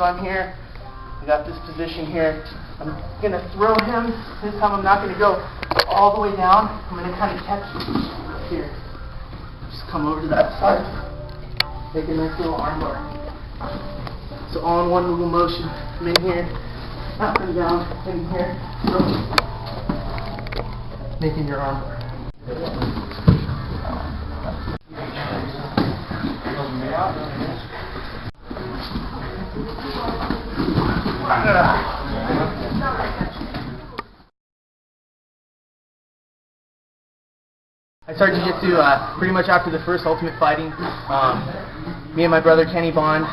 So I'm here. I got this position here. I'm going to throw him. This time I'm not going to go all the way down. I'm going to kind of catch here. Just come over to that side. Make a nice little arm bar. So all in one little motion. Come in here. Up and down. In here. So making your arm bar. I started Jiu-Jitsu pretty much after the first Ultimate Fighting. Me and my brother Kenny Bond,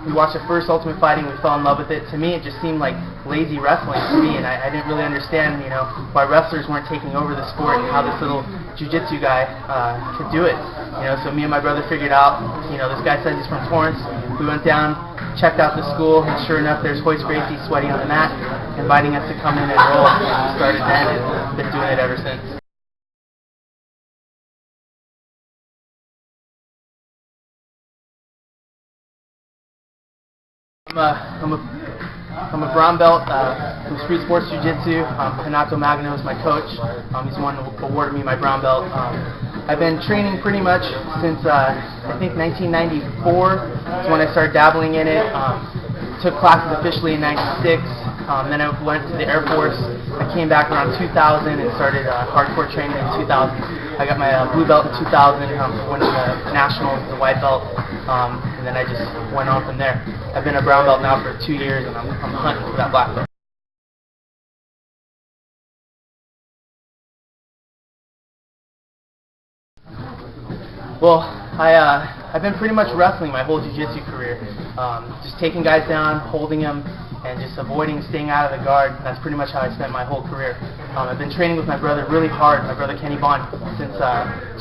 we watched the first Ultimate Fighting. We fell in love with it. To me, it just seemed like lazy wrestling to me, and I didn't really understand, why wrestlers weren't taking over the sport and how this little Jiu-Jitsu guy could do it. So me and my brother figured out, this guy says he's from Torrance. We went down, checked out the school, and sure enough, there's Hoist Gracie sweating on the mat, inviting us to come in and roll. We started then and been doing it ever since. I'm a brown belt from Street Sports Jiu-Jitsu. Renato Magno is my coach. He's the one who awarded me my brown belt. I've been training pretty much since I think 1994. That's when I started dabbling in it. Took classes officially in '96. Then I went to the Air Force. I came back around 2000 and started hardcore training in 2000. I got my blue belt in 2000, winning the nationals, the white belt, and then I just went on from there. I've been a brown belt now for 2 years, and I'm hunting for that black belt. Well, I've been pretty much wrestling my whole jiu-jitsu career. Just taking guys down, holding them, and just avoiding staying out of the guard. That's pretty much how I spent my whole career. I've been training with my brother really hard, my brother Kenny Bond, since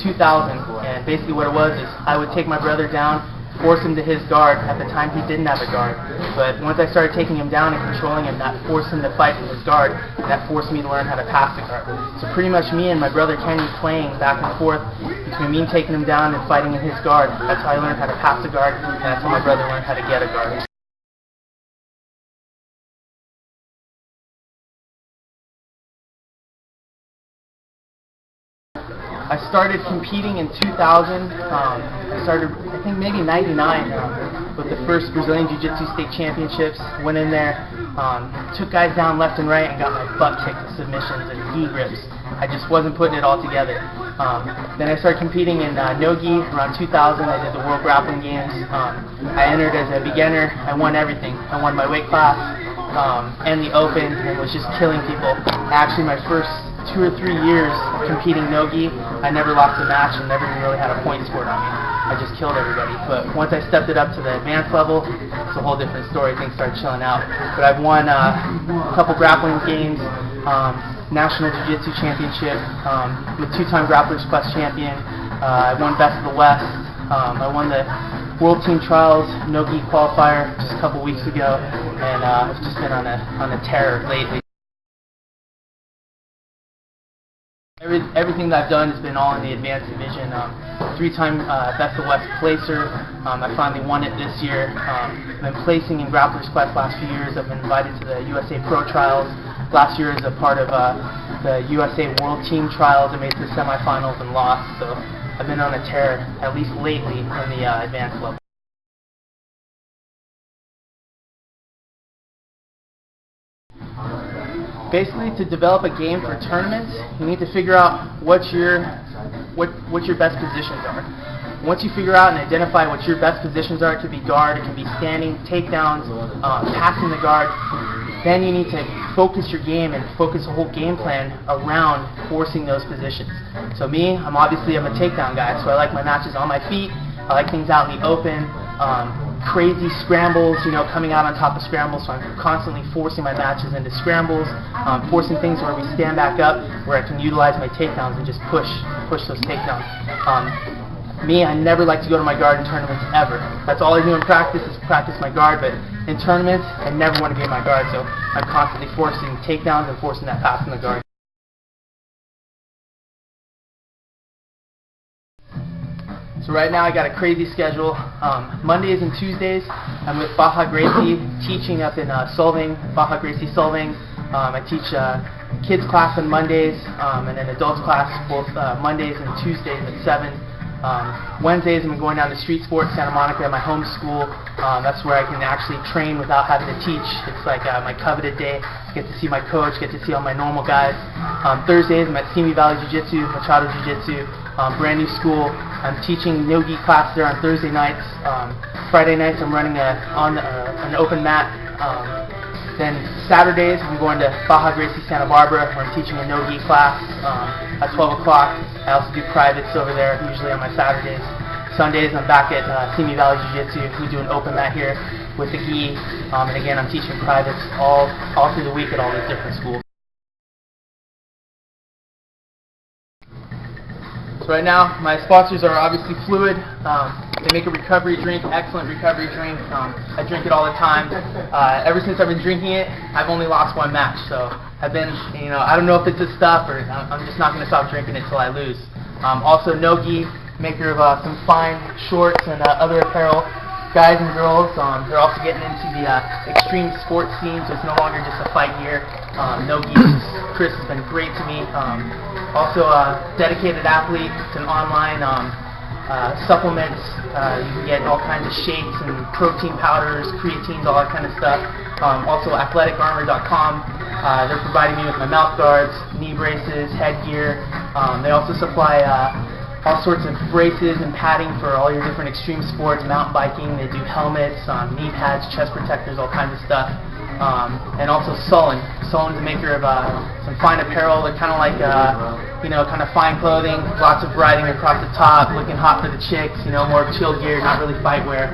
2000. And basically what it was is I would take my brother down, force him to his guard. At the time he didn't have a guard. But once I started taking him down and controlling him, that forced him to fight in his guard, and that forced me to learn how to pass the guard. So pretty much me and my brother Kenny playing back and forth between me taking him down and fighting in his guard. That's how I learned how to pass the guard, and that's how my brother learned how to get a guard. I started competing in 2000. I started, I think, maybe '99 with the first Brazilian Jiu-Jitsu State Championships. Went in there, took guys down left and right, and got my butt kicked to submissions and gi grips. I just wasn't putting it all together. Then I started competing in no-gi around 2000. I did the World Grappling Games. I entered as a beginner. I won everything. I won my weight class and the Open, and was just killing people. Actually, my first 2 or 3 years competing no-gi, I never lost a match and never even really had a point scored on me. I just killed everybody. But once I stepped it up to the advanced level, it's a whole different story. Things started chilling out. But I've won a couple grappling games, National Jiu-Jitsu Championship, I'm a 2-time Grapplers Quest champion. I won Best of the West. I won the World Team Trials no-gi qualifier just a couple weeks ago, and I've just been on a tear lately. Everything that I've done has been all in the advanced division. 3-time Best of the West placer. I finally won it this year. I've been placing in Grapplers Quest last few years. I've been invited to the USA Pro Trials. Last year as a part of the USA World Team Trials. I made it to the semifinals and lost. So I've been on a tear, at least lately, in the advanced level. Basically, to develop a game for tournaments, you need to figure out what your best positions are. Once you figure out and identify what your best positions are, it could be guard, it could be standing, takedowns, passing the guard, then you need to focus your game and focus the whole game plan around forcing those positions. So me, I'm a takedown guy, so I like my matches on my feet, I like things out in the open, crazy scrambles, coming out on top of scrambles, so I'm constantly forcing my matches into scrambles, forcing things where we stand back up, where I can utilize my takedowns and just push those takedowns. Me, I never like to go to my guard in tournaments ever. That's all I do in practice is practice my guard, but in tournaments, I never want to be in my guard, so I'm constantly forcing takedowns and forcing that pass in the guard. So right now I got a crazy schedule. Mondays and Tuesdays I'm with Baja Gracie teaching up in Solvang, Baja Gracie Solvang. I teach kids class on Mondays and then adults class both Mondays and Tuesdays at 7. Wednesdays I'm going down to Street Sports Santa Monica, my home school. That's where I can actually train without having to teach. It's like my coveted day. Get to see my coach, get to see all my normal guys. Thursdays I'm at Simi Valley Jiu-Jitsu, Machado Jiu-Jitsu, brand new school. I'm teaching no-gi class there on Thursday nights. Friday nights I'm running on an open mat. Then Saturdays I'm going to Baja Gracie Santa Barbara where I'm teaching a no-gi class at 12 o'clock. I also do privates over there usually on my Saturdays. Sundays I'm back at Simi Valley Jiu-Jitsu. We do an open mat here with the gi. And again I'm teaching privates all through the week at all these different schools. So right now, my sponsors are obviously Fluid. They make a recovery drink, excellent recovery drink. I drink it all the time. Ever since I've been drinking it, I've only lost one match. So I've been, I don't know if it's this stuff or I'm just not going to stop drinking it till I lose. Also, No-Gi, maker of some fine shorts and other apparel. Guys and girls, they're also getting into the extreme sports scene, so it's no longer just a fight gear. No-Gi, Chris has been great to me. Also a dedicated athlete. It's an online supplements. You can get all kinds of shakes and protein powders, creatines, all that kind of stuff. Also athleticarmor.com. They're providing me with my mouth guards, knee braces, headgear. They also supply all sorts of braces and padding for all your different extreme sports, mountain biking. They do helmets, knee pads, chest protectors, all kinds of stuff. And also Sullen. Sullen's a maker of some fine apparel. They're kind of like, kind of fine clothing, lots of writing across the top, looking hot for the chicks, more chill gear, not really fight wear.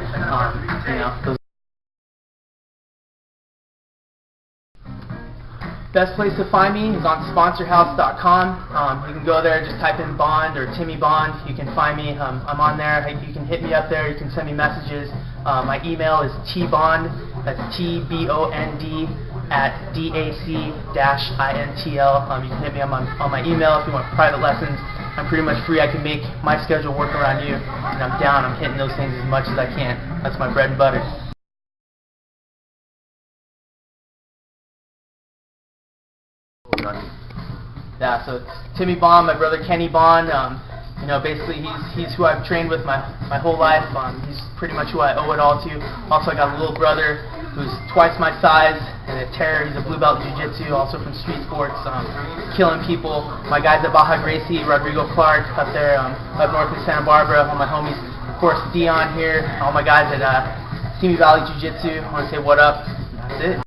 Those Best place to find me is on sponsorhouse.com. You can go there, just type in Bond or Timmy Bond. You can find me. I'm on there. You can hit me up there. You can send me messages. My email is tbond, that's TBOND @DAC-INTL. You can hit me on my email if you want private lessons. I'm pretty much free. I can make my schedule work around you, and I'm down. I'm hitting those things as much as I can. That's my bread and butter. Yeah, so it's Timmy Bond, my brother Kenny Bond. Basically he's who I've trained with my whole life. He's pretty much who I owe it all to. Also, I got a little brother who's twice my size and a terror. He's a blue belt in Jiu-Jitsu, also from Street Sports, killing people. My guys at Baja Gracie, Rodrigo Clark up there, up north in Santa Barbara. All my homies, of course, Dion here. All my guys at Simi Valley Jiu-Jitsu. I want to say what up. That's it.